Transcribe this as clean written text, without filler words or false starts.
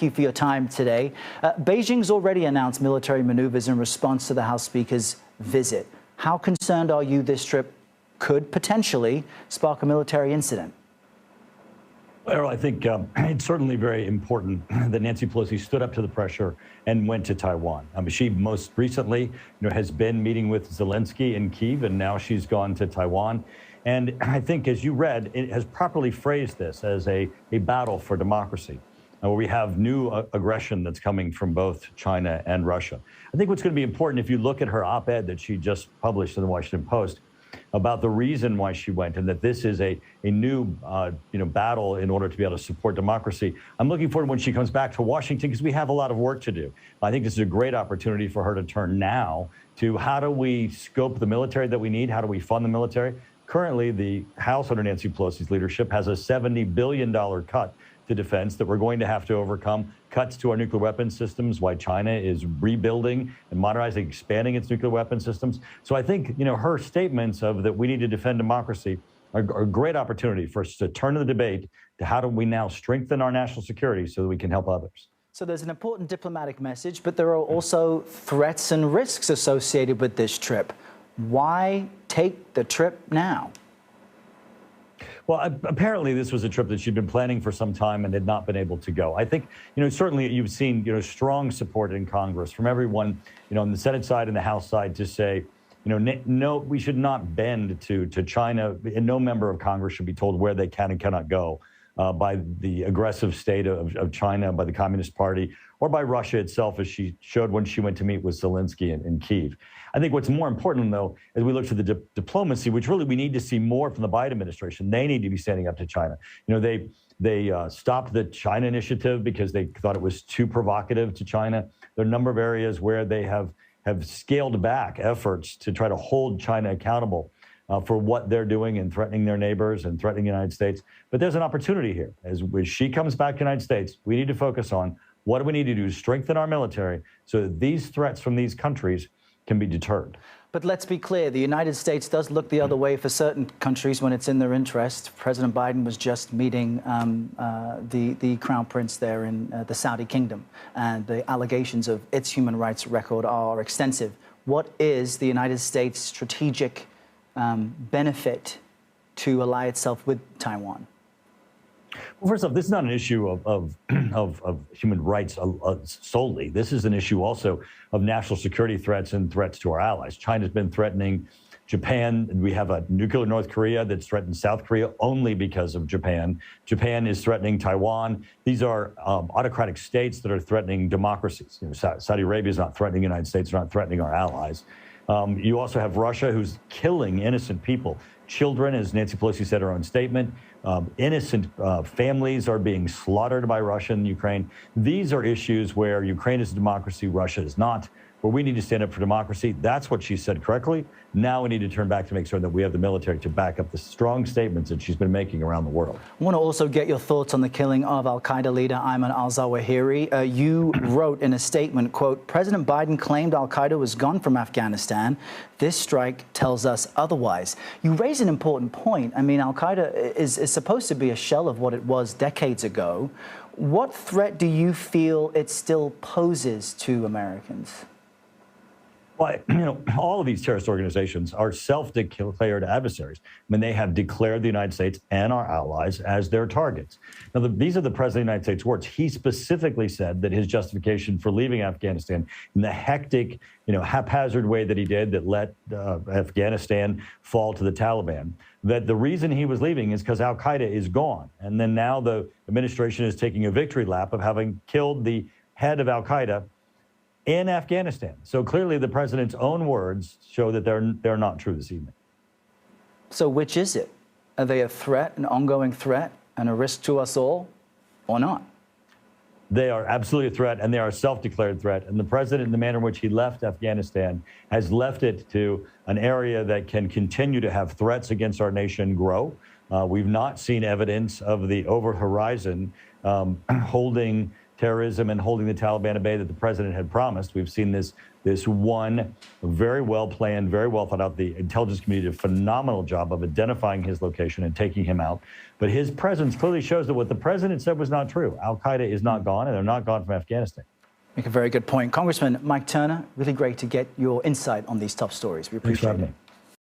you for your time today. Beijing's already announced military maneuvers in response to the House Speaker's visit. How concerned are you this trip could potentially spark a military incident? Well, I think it's certainly very important that Nancy Pelosi stood up to the pressure and went to Taiwan. I mean, she most recently, has been meeting with Zelensky in Kyiv, and now she's gone to Taiwan. And I think, as you read, it has properly phrased this as a battle for democracy, where we have new aggression that's coming from both China and Russia. I think what's going to be important, if you look at her op-ed that she just published in the Washington Post about the reason why she went, and that this is a new battle in order to be able to support democracy. I'm looking forward when she comes back to Washington, because we have a lot of work to do. I think this is a great opportunity for her to turn now to how do we scope the military that we need? How do we fund the military? Currently, the House under Nancy Pelosi's leadership has a $70 billion cut to defense that we're going to have to overcome, cuts to our nuclear weapons systems, why China is rebuilding and modernizing, expanding its nuclear weapons systems. So I think, her statements of that we need to defend democracy are a great opportunity for us to turn to the debate to how do we now strengthen our national security so that we can help others. So there's an important diplomatic message, but there are also threats and risks associated with this trip. Why take the trip now? Well, apparently this was a trip that she'd been planning for some time and had not been able to go. I think, certainly you've seen, strong support in Congress from everyone, on the Senate side and the House side to say, no, we should not bend to China, and no member of Congress should be told where they can and cannot go by the aggressive state of China, by the Communist Party, or by Russia itself, as she showed when she went to meet with Zelensky in Kyiv. I think what's more important, though, as we look to the diplomacy, which really we need to see more from the Biden administration, they need to be standing up to China. They stopped the China initiative because they thought it was too provocative to China. There are a number of areas where they have scaled back efforts to try to hold China accountable for what they're doing and threatening their neighbors and threatening the United States. But there's an opportunity here. As she comes back to the United States, we need to focus on what do we need to do to strengthen our military so that these threats from these countries can be deterred. But let's be clear, the United States does look the other way for certain countries when it's in their interest. President Biden was just meeting the Crown Prince there in the Saudi Kingdom, and the allegations of its human rights record are extensive. What is the United States' strategic benefit to ally itself with Taiwan? Well, first off, this is not an issue of human rights solely. This is an issue also of national security threats and threats to our allies. China's been threatening Japan. We have a nuclear North Korea that's threatened South Korea only because of Japan. Japan is threatening Taiwan. These are autocratic states that are threatening democracies. Saudi Arabia is not threatening the United States, not threatening our allies. You also have Russia, who's killing innocent people. Children, as Nancy Pelosi said in her own statement, innocent families are being slaughtered by Russia in Ukraine. These are issues where Ukraine is a democracy, Russia is not, where we need to stand up for democracy. That's what she said correctly. Now we need to turn back to make sure that we have the military to back up the strong statements that she's been making around the world. I want to also get your thoughts on the killing of Al-Queda leader Ayman al-Zawahiri. You wrote in a statement, quote, President Biden claimed Al-Queda was gone from Afghanistan. This strike tells us otherwise. You raise an important point. I mean, Al-Queda is supposed to be a shell of what it was decades ago. What threat do you feel it still poses to Americans? Well, all of these terrorist organizations are self-declared adversaries. I mean, they have declared the United States and our allies as their targets. Now, these are the President of the United States' words. He specifically said that his justification for leaving Afghanistan in the hectic, haphazard way that he did that let Afghanistan fall to the Taliban, that the reason he was leaving is because Al-Qaeda is gone. And then now the administration is taking a victory lap of having killed the head of Al-Qaeda in Afghanistan. So clearly the president's own words show that they're not true this evening. So which is it? Are they a threat, an ongoing threat, and a risk to us all, or not? They are absolutely a threat, and they are a self-declared threat. And the president, in the manner in which he left Afghanistan, has left it to an area that can continue to have threats against our nation grow. We've not seen evidence of the over-horizon holding terrorism and holding the Taliban at bay that the president had promised. We've seen this one very well planned, very well thought out. The intelligence community did a phenomenal job of identifying his location and taking him out. But his presence clearly shows that what the president said was not true. Al-Qaeda is not gone, and they're not gone from Afghanistan. Make a very good point. Congressman Mike Turner, really great to get your insight on these top stories. We appreciate it.